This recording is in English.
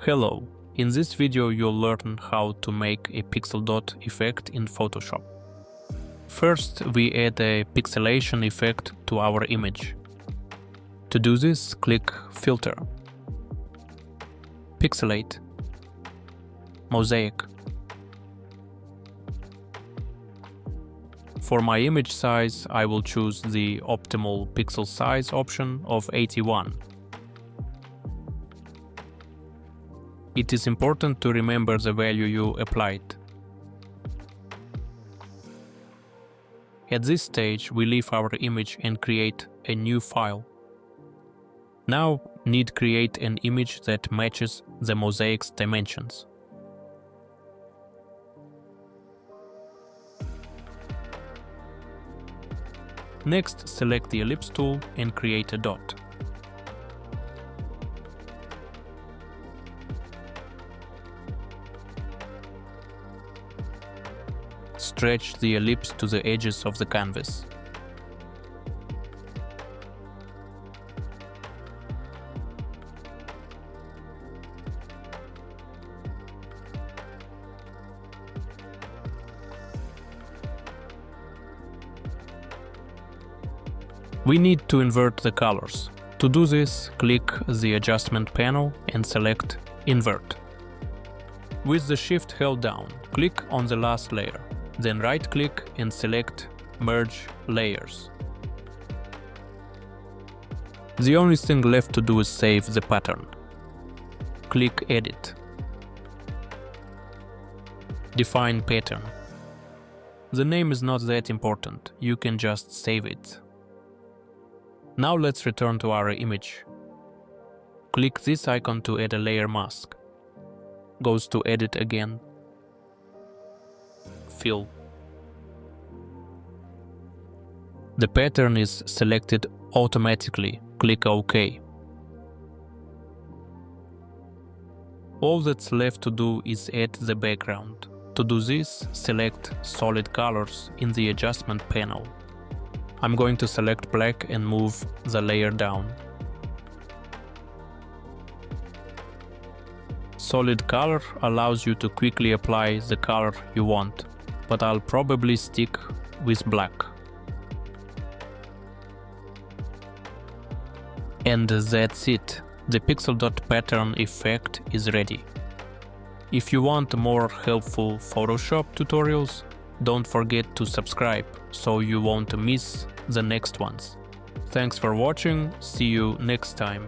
Hello, in this video you'll learn how to make a pixel dot effect in Photoshop. First, we add a pixelation effect to our image. To do this, click Filter, Pixelate, Mosaic. For my image size, I will choose the optimal pixel size option of 81. It is important to remember the value you applied. At this stage, we leave our image and create a new file. Now, need create an image that matches the mosaic's dimensions. Next, select the ellipse tool and create a dot. Stretch the ellipse to the edges of the canvas. We need to invert the colors. To do this, click the Adjustment panel and select Invert. With the Shift held down, click on the last layer. Then right-click and select Merge Layers. The only thing left to do is save the pattern. Click Edit. Define pattern. The name is not that important, you can just save it. Now let's return to our image. Click this icon to add a layer mask. Goes to Edit again. Fill. The pattern is selected automatically. Click OK. All that's left to do is add the background. To do this, select Solid Colors in the Adjustment panel. I'm going to select black and move the layer down. Solid Color allows you to quickly apply the color you want, but I'll probably stick with black. And that's it. The pixel dot pattern effect is ready. If you want more helpful Photoshop tutorials, don't forget to subscribe so you won't miss the next ones. Thanks for watching, see you next time.